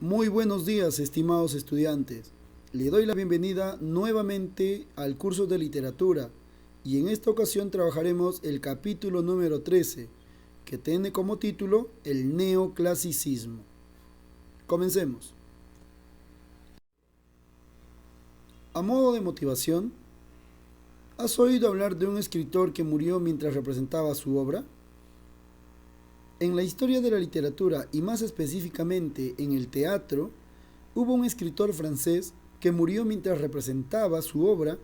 Muy buenos días, estimados estudiantes. Le doy la bienvenida nuevamente al curso de literatura y en esta ocasión trabajaremos el capítulo número 13, que tiene como título El neoclasicismo. Comencemos. A modo de motivación, ¿has oído hablar de un escritor que murió mientras representaba su obra? En la historia de la literatura y más específicamente en el teatro, hubo un escritor francés que murió mientras representaba su obra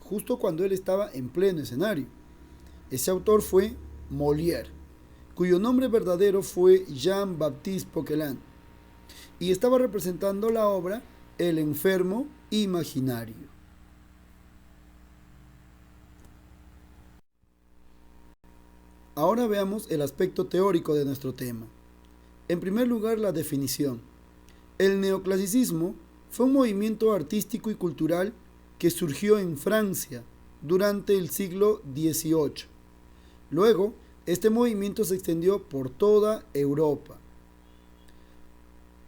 justo cuando él estaba en pleno escenario. Ese autor fue Molière, cuyo nombre verdadero fue Jean-Baptiste Poquelin, y estaba representando la obra El enfermo imaginario. Ahora veamos el aspecto teórico de nuestro tema. En primer lugar, la definición. El neoclasicismo fue un movimiento artístico y cultural que surgió en Francia durante el siglo XVIII. Luego, este movimiento se extendió por toda Europa.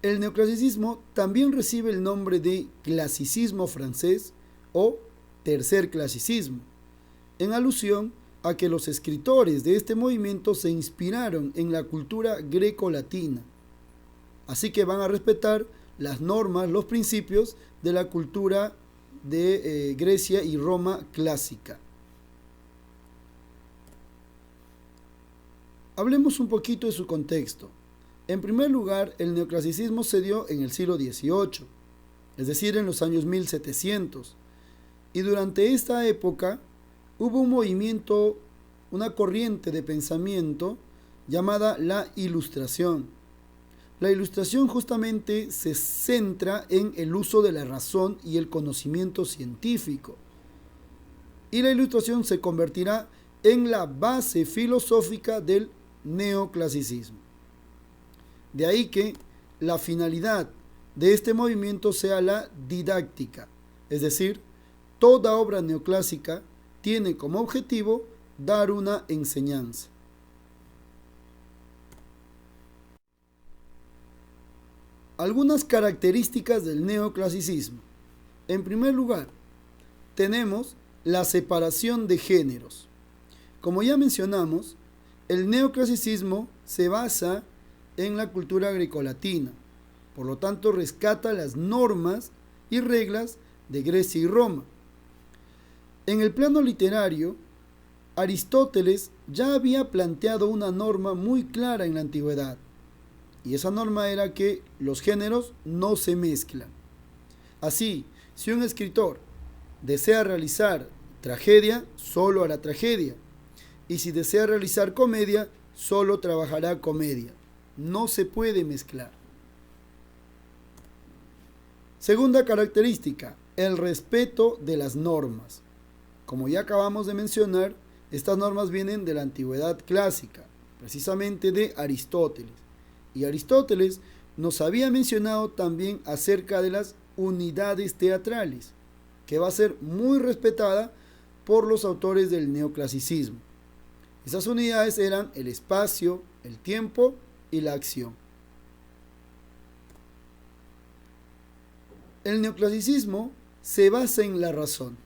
El neoclasicismo también recibe el nombre de clasicismo francés o tercer clasicismo, en alusión a que los escritores de este movimiento se inspiraron en la cultura greco-latina. Así que van a respetar las normas, los principios de la cultura de Grecia y Roma clásica. Hablemos un poquito de su contexto. En primer lugar, el neoclasicismo se dio en el siglo XVIII, es decir, en los años 1700. Y durante esta época hubo un movimiento, una corriente de pensamiento llamada la Ilustración. La Ilustración justamente se centra en el uso de la razón y el conocimiento científico. Y la Ilustración se convertirá en la base filosófica del neoclasicismo. De ahí que la finalidad de este movimiento sea la didáctica, es decir, toda obra neoclásica tiene como objetivo dar una enseñanza. Algunas características del neoclasicismo. En primer lugar, tenemos la separación de géneros. Como ya mencionamos, el neoclasicismo se basa en la cultura grecolatina, por lo tanto rescata las normas y reglas de Grecia y Roma. En el plano literario, Aristóteles ya había planteado una norma muy clara en la antigüedad, y esa norma era que los géneros no se mezclan. Así, si un escritor desea realizar tragedia, solo hará tragedia, y si desea realizar comedia, solo trabajará comedia. No se puede mezclar. Segunda característica, el respeto de las normas. Como ya acabamos de mencionar, estas normas vienen de la antigüedad clásica, precisamente de Aristóteles. Y Aristóteles nos había mencionado también acerca de las unidades teatrales, que va a ser muy respetada por los autores del neoclasicismo. Esas unidades eran el espacio, el tiempo y la acción. El neoclasicismo se basa en la razón.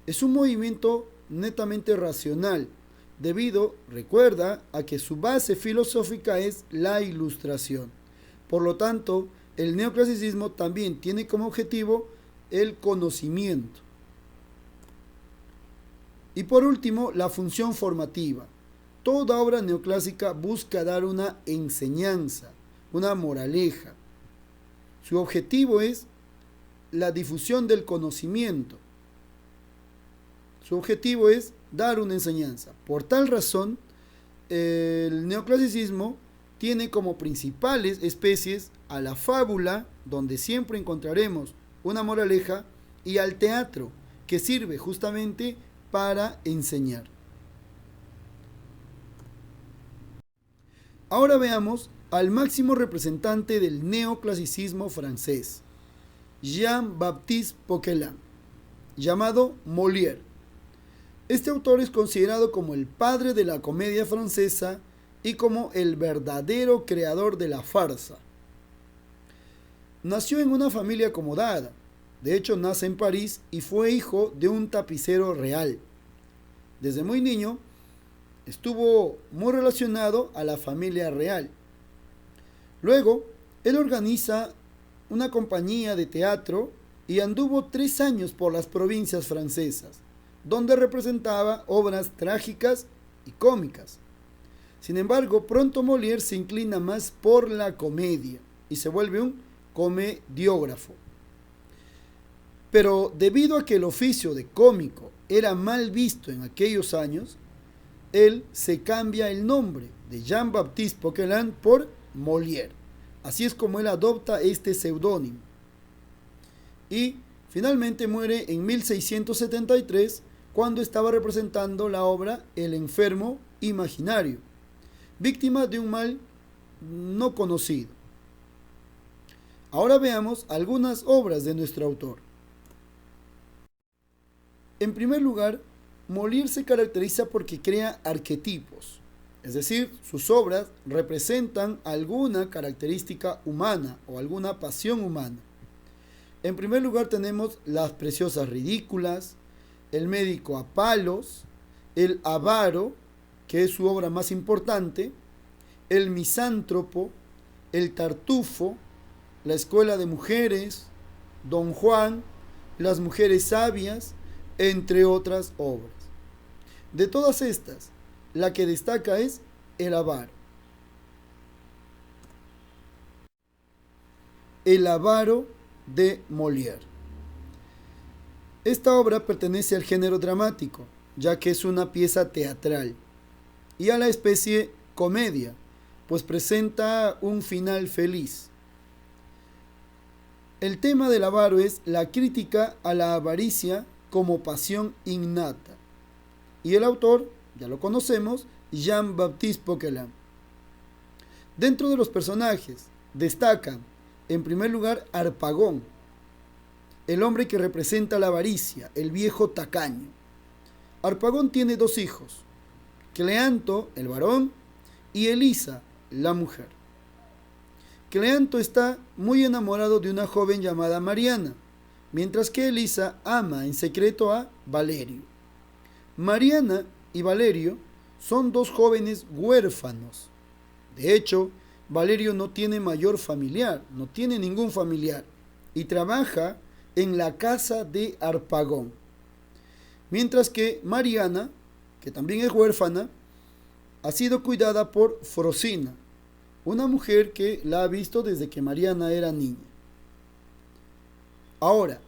Es un movimiento netamente racional, debido, recuerda, a que su base filosófica es la Ilustración. Por lo tanto, el neoclasicismo también tiene como objetivo el conocimiento. Y por último, la función formativa. Toda obra neoclásica busca dar una enseñanza, una moraleja. Su objetivo es la difusión del conocimiento. Su objetivo es dar una enseñanza. Por tal razón, el neoclasicismo tiene como principales especies a la fábula, donde siempre encontraremos una moraleja, y al teatro, que sirve justamente para enseñar. Ahora veamos al máximo representante del neoclasicismo francés, Jean-Baptiste Poquelin, llamado Molière. Este autor es considerado como el padre de la comedia francesa y como el verdadero creador de la farsa. Nació en una familia acomodada. De hecho, nace en París y fue hijo de un tapicero real. Desde muy niño estuvo muy relacionado a la familia real. Luego, él organiza una compañía de teatro y anduvo 3 años por las provincias francesas, donde representaba obras trágicas y cómicas. Sin embargo, pronto Molière se inclina más por la comedia y se vuelve un comediógrafo. Pero debido a que el oficio de cómico era mal visto en aquellos años, él se cambia el nombre de Jean-Baptiste Poquelin por Molière. Así es como él adopta este seudónimo. Y finalmente muere en 1673 cuando estaba representando la obra El enfermo imaginario, víctima de un mal no conocido. Ahora veamos algunas obras de nuestro autor. En primer lugar, Molière se caracteriza porque crea arquetipos, es decir, sus obras representan alguna característica humana o alguna pasión humana. En primer lugar tenemos Las preciosas ridículas, El médico a palos, El avaro, que es su obra más importante, El misántropo, El tartufo, La escuela de mujeres, Don Juan, Las mujeres sabias, entre otras obras. De todas estas, la que destaca es El avaro. El avaro de Molière. Esta obra pertenece al género dramático, ya que es una pieza teatral, y a la especie comedia, pues presenta un final feliz. El tema del avaro es la crítica a la avaricia como pasión innata. Y el autor, ya lo conocemos, Jean-Baptiste Poquelin. Dentro de los personajes destacan, en primer lugar, Harpagon, el hombre que representa la avaricia, el viejo tacaño. Harpagon tiene 2 hijos, Cleanto, el varón, y Elisa, la mujer. Cleanto está muy enamorado de una joven llamada Mariana, mientras que Elisa ama en secreto a Valerio. Mariana y Valerio son 2 jóvenes huérfanos. De hecho, Valerio no tiene mayor familiar, no tiene ningún familiar, y trabaja en la casa de Harpagon. Mientras que Mariana, que también es huérfana, ha sido cuidada por Frosina, una mujer que la ha visto desde que Mariana era niña. Ahora,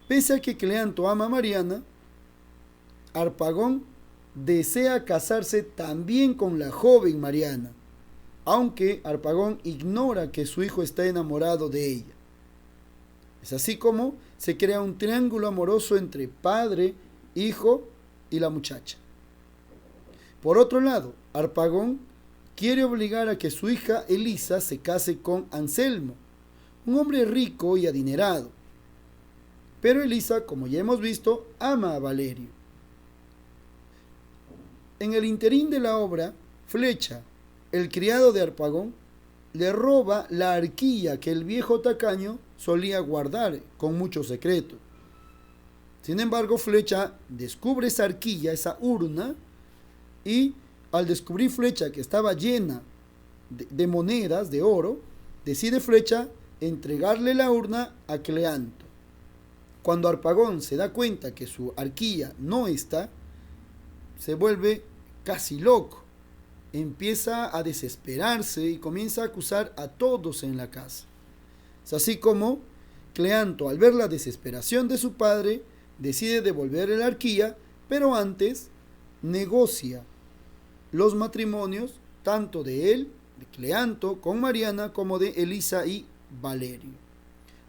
pese a que Cleanto ama a Mariana, Harpagon desea casarse también con la joven Mariana, aunque Harpagon ignora que su hijo está enamorado de ella. Es así como se crea un triángulo amoroso entre padre, hijo y la muchacha. Por otro lado, Harpagon quiere obligar a que su hija Elisa se case con Anselmo, un hombre rico y adinerado. Pero Elisa, como ya hemos visto, ama a Valerio. En el interín de la obra, Flecha, el criado de Harpagon, le roba la arquilla que el viejo tacaño solía guardar con mucho secreto. Sin embargo, Flecha descubre esa arquilla, esa urna, y al descubrir Flecha que estaba llena de monedas de oro, decide Flecha entregarle la urna a Cleanto. Cuando Harpagon se da cuenta que su arquilla no está, se vuelve casi loco. Empieza a desesperarse y comienza a acusar a todos en la casa. Es así como Cleanto, al ver la desesperación de su padre, decide devolverle la arquilla, pero antes negocia los matrimonios tanto de él, de Cleanto, con Mariana, como de Elisa y Valerio.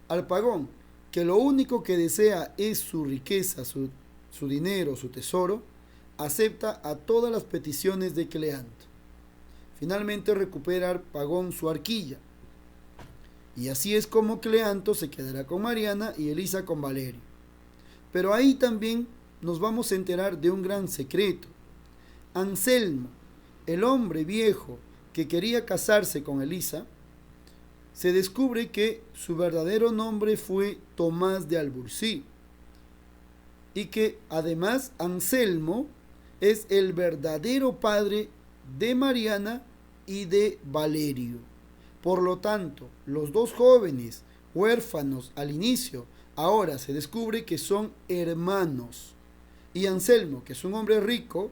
Harpagon, que lo único que desea es su riqueza, su dinero, su tesoro, acepta a todas las peticiones de Cleanto. Finalmente recupera Harpagon su arquilla. Y así es como Cleanto se quedará con Mariana y Elisa con Valerio. Pero ahí también nos vamos a enterar de un gran secreto. Anselmo, el hombre viejo que quería casarse con Elisa, se descubre que su verdadero nombre fue Tomás de Albursí y que además Anselmo es el verdadero padre de Mariana y de Valerio. Por lo tanto, los dos jóvenes huérfanos al inicio, ahora se descubre que son hermanos. Y Anselmo, que es un hombre rico,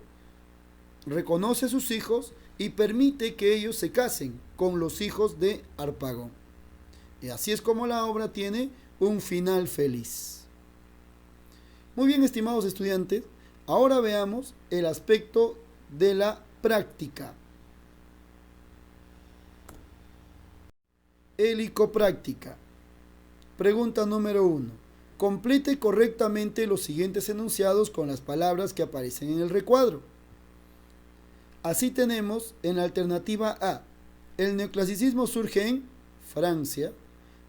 reconoce a sus hijos y permite que ellos se casen con los hijos de Harpagón. Y así es como la obra tiene un final feliz. Muy bien, estimados estudiantes, ahora veamos el aspecto de la práctica. Helicopráctica. Pregunta número 1. Complete correctamente los siguientes enunciados con las palabras que aparecen en el recuadro. Así tenemos en la alternativa A, el neoclasicismo surge en Francia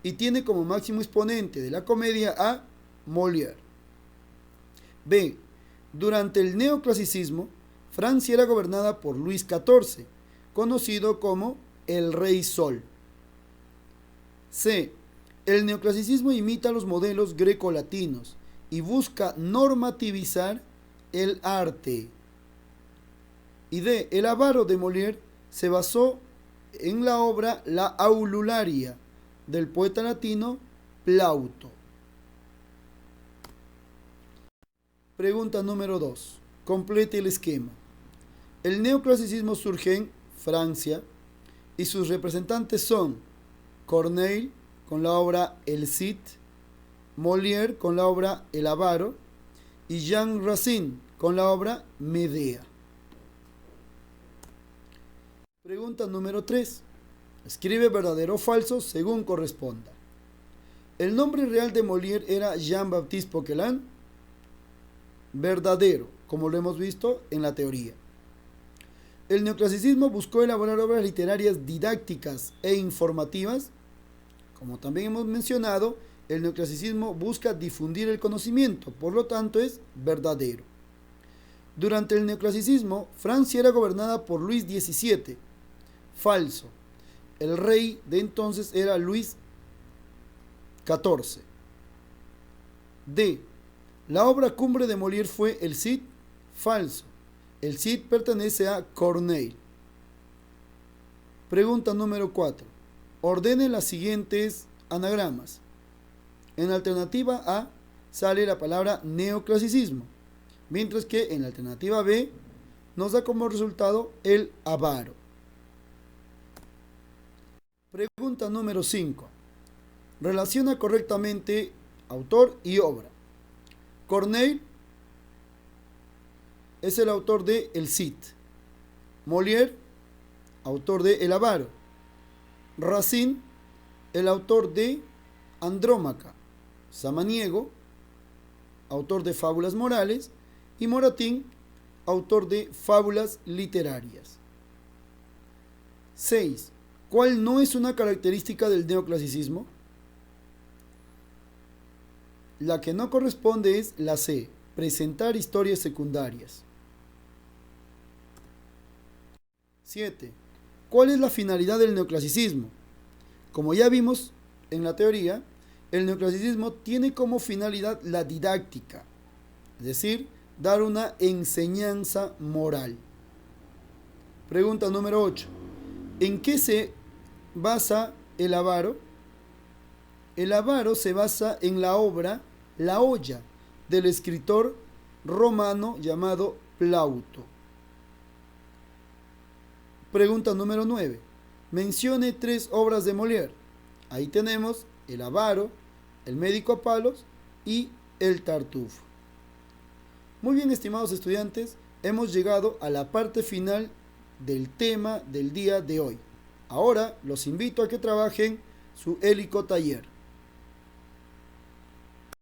y tiene como máximo exponente de la comedia a Molière. B, durante el neoclasicismo, Francia era gobernada por Luis XIV, conocido como el Rey Sol. C, el neoclasicismo imita los modelos grecolatinos y busca normativizar el arte. Y D, el avaro de Molière se basó en la obra La Aulularia del poeta latino Plauto. Pregunta número 2. Complete el esquema. El neoclasicismo surge en Francia y sus representantes son Corneille con la obra El Cid, Molière con la obra El avaro y Jean Racine con la obra Medea. Pregunta número 3. Escribe verdadero o falso según corresponda. ¿El nombre real de Molière era Jean-Baptiste Poquelin? Verdadero, como lo hemos visto en la teoría. El neoclasicismo buscó elaborar obras literarias didácticas e informativas. Como también hemos mencionado, el neoclasicismo busca difundir el conocimiento, por lo tanto es verdadero. Durante el neoclasicismo, Francia era gobernada por Luis XVII. Falso. El rey de entonces era Luis XIV. D. La obra cumbre de Molière fue El Cid. Falso. El Cid pertenece a Corneille. Pregunta número 4. Ordene las siguientes anagramas. En la alternativa A sale la palabra neoclasicismo, mientras que en la alternativa B nos da como resultado el avaro. Pregunta número 5. Relaciona correctamente autor y obra. Corneille es el autor de El Cid. Molière, autor de El avaro. Racine, el autor de Andrómaca. Samaniego, autor de Fábulas morales. Y Moratín, autor de Fábulas literarias. 6. ¿Cuál no es una característica del neoclasicismo? La que no corresponde es la C, presentar historias secundarias. 7. ¿Cuál es la finalidad del neoclasicismo? Como ya vimos en la teoría, el neoclasicismo tiene como finalidad la didáctica, es decir, dar una enseñanza moral. Pregunta número 8. ¿En qué se basa el avaro? El avaro se basa en la obra La olla del escritor romano llamado Plauto. Pregunta número 9. Mencione 3 obras de Molière. Ahí tenemos El avaro, El médico a palos y El tartufo. Muy bien, estimados estudiantes, hemos llegado a la parte final del tema del día de hoy. Ahora los invito a que trabajen su hélico taller.